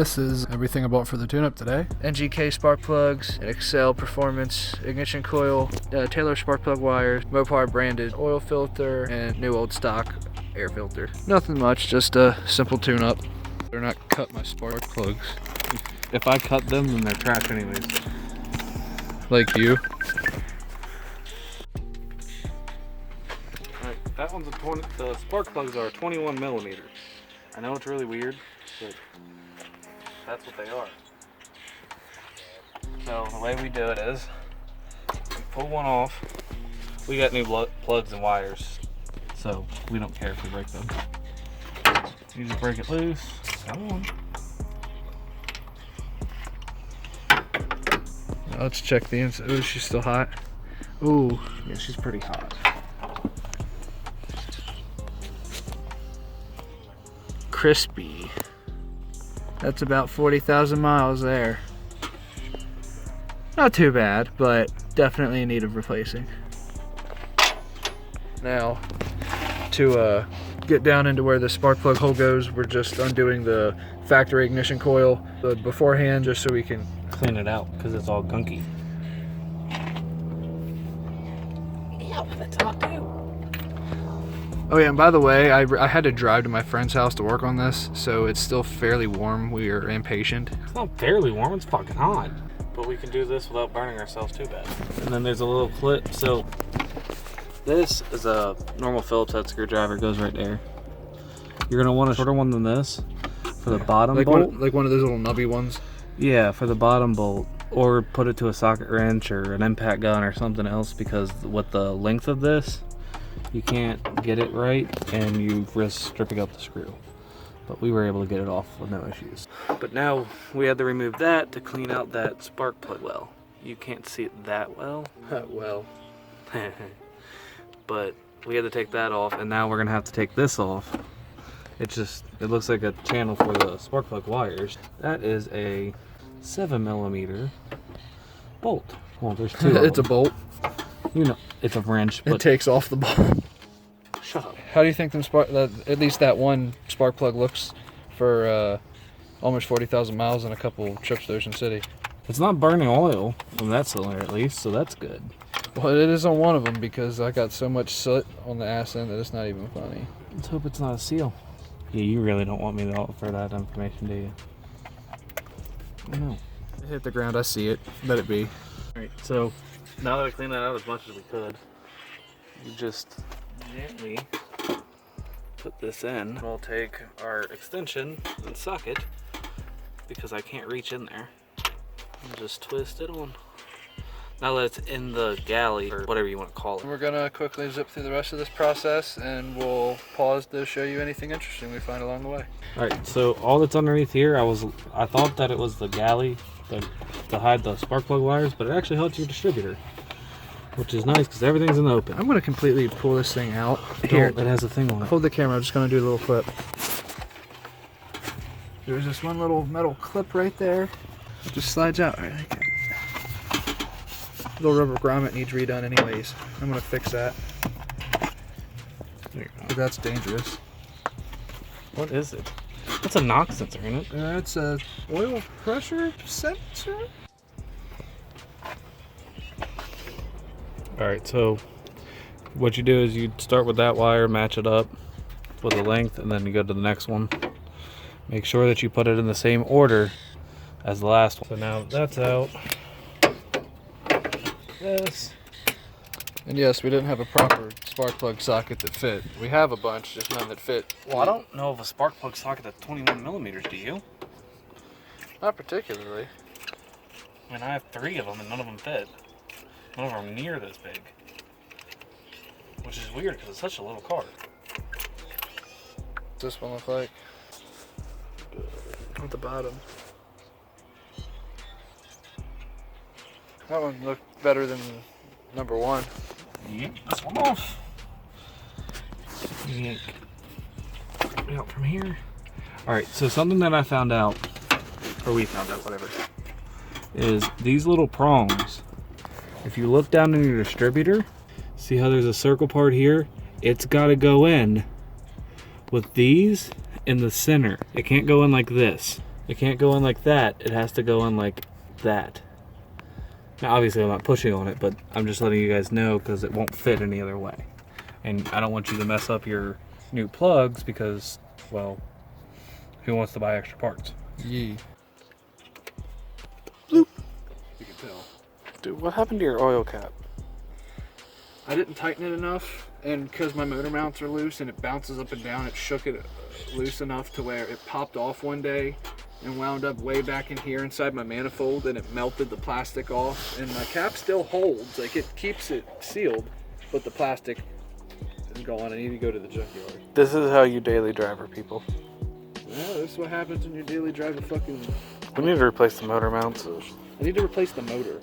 this is everything I bought for the tune-up today. NGK spark plugs, an Excel Performance ignition coil, Taylor spark plug wires, Mopar branded oil filter, and new old stock air filter. Nothing much, just a simple tune-up. Better not cut my spark plugs. If I cut them, then they're trash anyways. Like you. Alright, that one's the spark plugs are 21 millimeters. I know it's really weird, but that's what they are. So the way we do it is, we pull one off. We got new plugs and wires, so we don't care if we break them. You just break it loose. Come on. Now let's check the inside. Ooh, she's still hot. Ooh. Yeah, she's pretty hot. Crispy. That's about 40,000 miles there. Not too bad, but definitely in need of replacing. Now, to get down into where the spark plug hole goes, we're just undoing the factory ignition coil beforehand, just so we can Clean it out because it's all gunky. Yeah, that's hot too. Oh yeah, and by the way, I had to drive to my friend's house to work on this, so it's still fairly warm. We are impatient. It's not fairly warm, it's fucking hot. But we can do this without burning ourselves too bad. And then there's a little clip, so this is a normal Phillips head screwdriver, goes right there. You're gonna want a shorter one than this for the bottom bolt. Like one of those little nubby ones? Yeah, for the bottom bolt. Or put it to a socket wrench or an impact gun or something else, because with the length of this, you can't get it right and you risk stripping up the screw. But we were able to get it off with no issues. But now we had to remove that to clean out that spark plug well. You can't see it that well. Well. But we had to take that off, and now we're gonna have to take this off. It looks like a channel for the spark plug wires. That is a 7mm bolt. Well, there's two. It's a bolt. You know, it's a wrench. But it takes off the bolt. Shut up. How do you think at least that one spark plug looks for almost 40,000 miles and a couple trips to Ocean City? It's not burning oil on that cylinder at least, so that's good. Well, it is on one of them because I got so much soot on the ass end that it's not even funny. Let's hope it's not a seal. Yeah, you really don't want me to offer that information, do you? Oh, no. It hit the ground, I see it. Let it be. Alright, so now that I cleaned that out as much as we could, you just gently put this in. We'll take our extension and socket, because I can't reach in there, and just twist it on. Now that it's in the galley, or whatever you want to call it. We're gonna quickly zip through the rest of this process, and we'll pause to show you anything interesting we find along the way. Alright, so all that's underneath here, I thought that it was the galley to hide the spark plug wires, but it actually helps your distributor, which is nice because everything's in the open. I'm gonna completely pull this thing out. Here, it has a thing on it. Hold the camera, I'm just gonna do a little clip. There's this one little metal clip right there. It just slides out right like that. Little rubber grommet needs redone anyways. I'm gonna fix that. There you go. But that's dangerous. What is it? That's a knock sensor, isn't it? That's a oil pressure sensor? Alright, so what you do is you start with that wire, match it up with the length, and then you go to the next one. Make sure that you put it in the same order as the last one. So now that's out. This. And yes, we didn't have a proper spark plug socket that fit. We have a bunch, just none that fit. Well, I don't know of a spark plug socket that's 21mm, do you? Not particularly. I mean, I have 3 of them and none of them fit. None of them are near this big. Which is weird because it's such a little car. What's this one look like? At the bottom. That one looked better than number one. Yank this one off. Yank it out from here. Alright, so something that I found out, or we found out, whatever, is these little prongs. If you look down in your distributor, see how there's a circle part here? It's got to go in with these in the center. It can't go in like this. It can't go in like that. It has to go in like that. Now, obviously, I'm not pushing on it, but I'm just letting you guys know because it won't fit any other way. And I don't want you to mess up your new plugs because, well, who wants to buy extra parts? Yee. Bloop. You can tell. Dude, what happened to your oil cap? I didn't tighten it enough, and because my motor mounts are loose and it bounces up and down, it shook it loose enough to where it popped off one day and wound up way back in here inside my manifold, and it melted the plastic off. And my cap still holds, like it keeps it sealed, but the plastic is gone. I need to go to the junkyard. This is how you daily driver, people. Well, this is what happens when you're daily driving fucking... We need to replace the motor mounts. I need to replace the motor.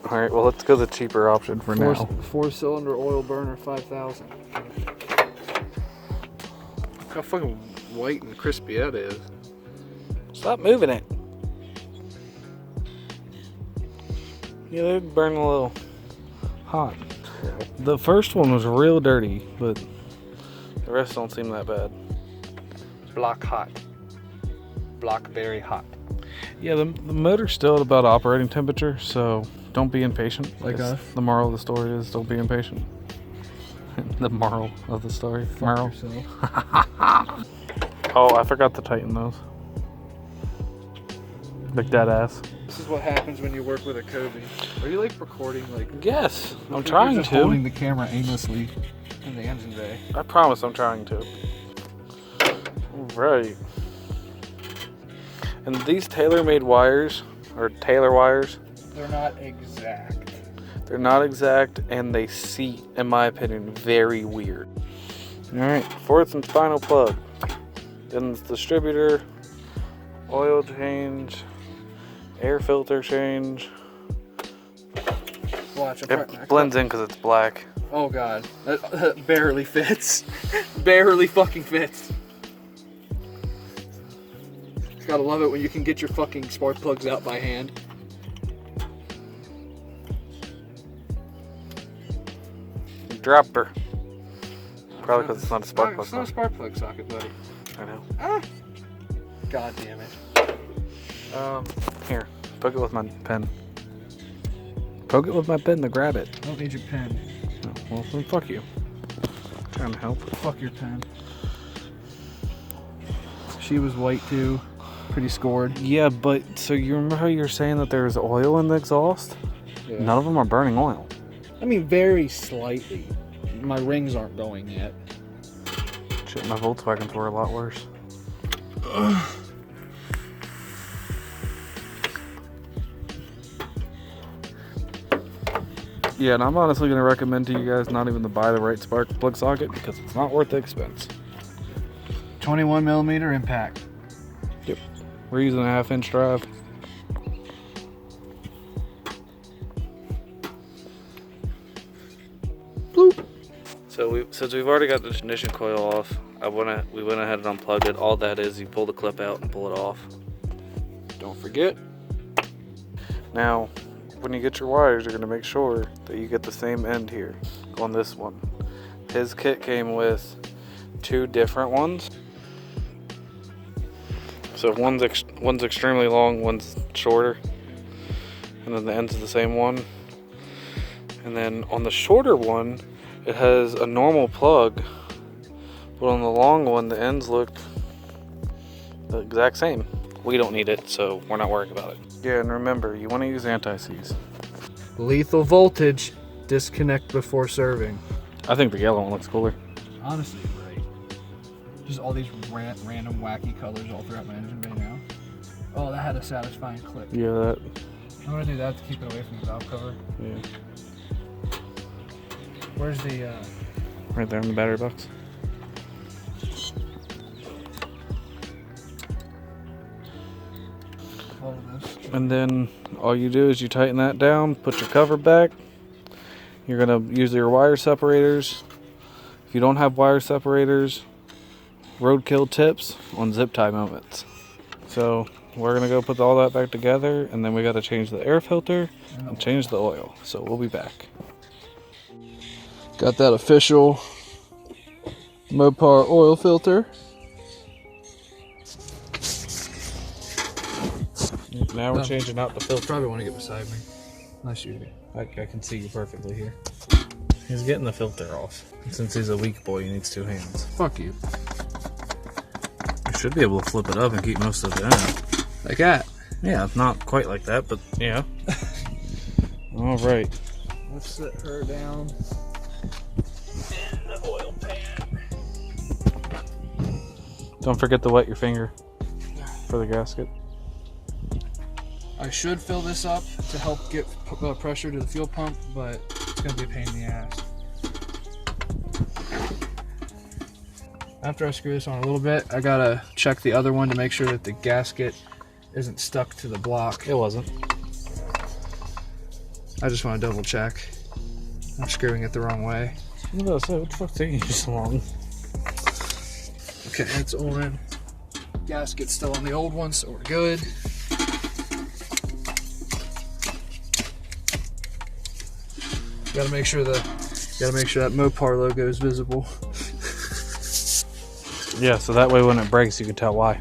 Alright, well, let's go the cheaper option for now. 4-cylinder oil burner 5000. Look how fucking white and crispy that is. Stop moving it. Yeah, they burn a little hot. The first one was real dirty, but the rest don't seem that bad. Block hot. Block very hot. Yeah, the motor's still at about operating temperature, so don't be impatient. Like Yes, us? The moral of the story is don't be impatient. The moral of the story. Moral. Oh, I forgot to tighten those. Like dead ass. This is what happens when you work with a Coby. Are you like recording like... Yes, I'm You're trying just to. holding the camera aimlessly in the engine bay. I promise I'm trying to. Right. And these tailor-made wires, or Taylor wires, They're not exact. they're not exact, and they seat, in my opinion, very weird. Alright, fourth and final plug. Then the distributor, oil change, air filter change. Watch, It blends in because it's black. Oh god, that barely fits. Barely fucking fits. Gotta love it when you can get your fucking spark plugs out by hand. Dropped her. Probably because it's not a spark plug. It's not a spark plug socket, buddy. I know. Ah! God damn it. Here, poke it with my pen. Poke it with my pen to grab it. I don't need your pen. Oh, well, then fuck you. I'm trying to help. Fuck your pen. She was white too. Pretty scored. Yeah, but so you remember how you were saying that there's oil in the exhaust? Yeah. None of them are burning oil. I mean, very slightly. My rings aren't going yet. Shit, my Volkswagens were a lot worse. Yeah, and I'm honestly going to recommend to you guys not even to buy the right spark plug socket because it's not worth the expense. 21mm impact. Yep. We're using a 1/2-inch drive. Bloop. So since we've already got the ignition coil off, we went ahead and unplugged it. All that is, you pull the clip out and pull it off. Don't forget. Now, when you get your wires, you're going to make sure that you get the same end here on this one. His kit came with 2 different ones. So one's extremely long, one's shorter, and then the ends of the same one. And then on the shorter one, it has a normal plug, but on the long one, the ends look the exact same. We don't need it, so we're not worried about it. Yeah, and remember, you want to use anti-seize. Lethal voltage. Disconnect before serving. I think the yellow one looks cooler. Honestly, right. Just all these random wacky colors all throughout my engine bay now. Oh, that had a satisfying click. Yeah, that. I'm gonna do that to keep it away from the valve cover. Yeah. Where's the Right there in the battery box. all of this? And then all you do is you tighten that down, put your cover back. You're gonna use your wire separators. If you don't have wire separators, roadkill tips on zip tie moments. So we're gonna go put all that back together, and then we gotta change the air filter and change the oil. So we'll be back. Got that official Mopar oil filter. Now we're changing out the filter. Probably want to get beside me. Unless you do. I can see you perfectly here. He's getting the filter off. And since he's a weak boy, he needs 2 hands. Fuck you. You should be able to flip it up and keep most of it in. Like that. Yeah, not quite like that, but yeah. All right. Let's set her down. And the oil pan. Don't forget to wet your finger for the gasket. I should fill this up to help get pressure to the fuel pump, but it's going to be a pain in the ass. After I screw this on a little bit, I got to check the other one to make sure that the gasket isn't stuck to the block. It wasn't. I just want to double check. I'm screwing it the wrong way. What the fuck's taking you so long? Okay, it's on. Gasket's still on the old one, so we're good. Gotta make sure that Mopar logo is visible. Yeah, so that way when it breaks, you can tell why.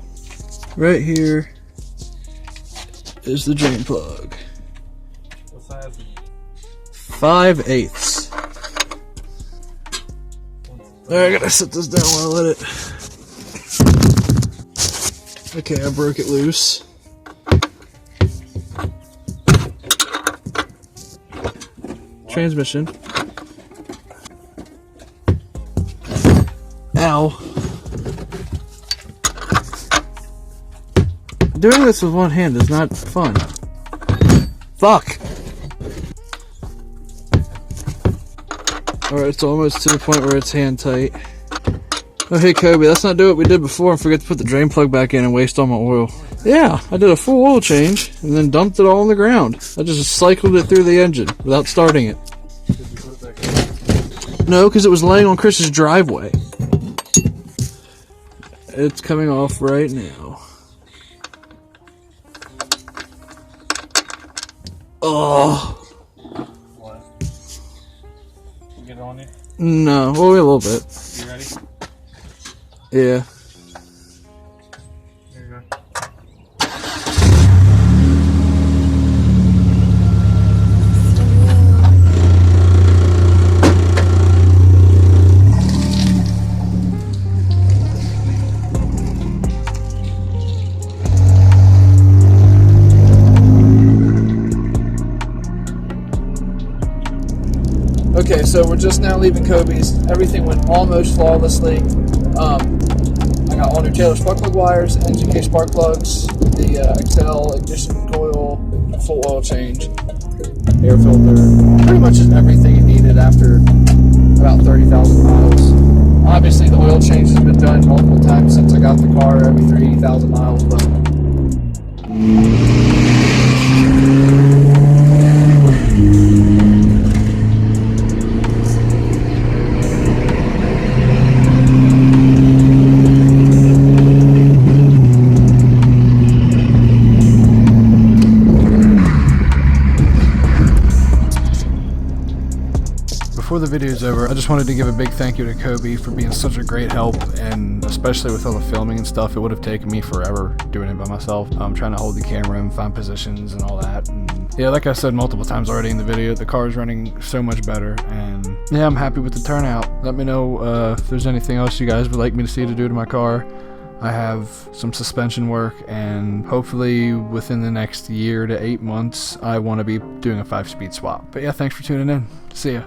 Right here is the drain plug. What size? 5/8. Alright, I gotta set this down while I let it. Okay, I broke it loose. Transmission. Ow. Doing this with one hand is not fun. Fuck! Alright, it's almost to the point where it's hand tight. Oh, hey Kobe, let's not do what we did before and forget to put the drain plug back in and waste all my oil. Yeah, I did a full oil change and then dumped it all on the ground. I just cycled it through the engine without starting it. Did you put it back in? No, because it was laying on Chris's driveway. It's coming off right now. Oh. What? Get it on you? No, well, wait a little bit. You ready? Yeah. Here you go. Okay, so we're just now leaving Kobe's. Everything went almost flawlessly. I got all new Taylor spark plug wires, NGK spark plugs, the XL ignition coil, full oil change, air filter. Pretty much just everything you needed after about 30,000 miles. Obviously, the oil change has been done multiple times since I got the car, every 3,000 miles, but before the video is over, I just wanted to give a big thank you to Kobe for being such a great help, and especially with all the filming and stuff. It would have taken me forever doing it by myself. I'm trying to hold the camera and find positions and all that. And yeah, like I said multiple times already in the video, the car is running so much better, and yeah, I'm happy with the turnout. Let me know if there's anything else you guys would like me to see to do to my car. I have some suspension work, and hopefully within the next year to 8 months, I want to be doing a 5-speed swap. But yeah, thanks for tuning in. See ya.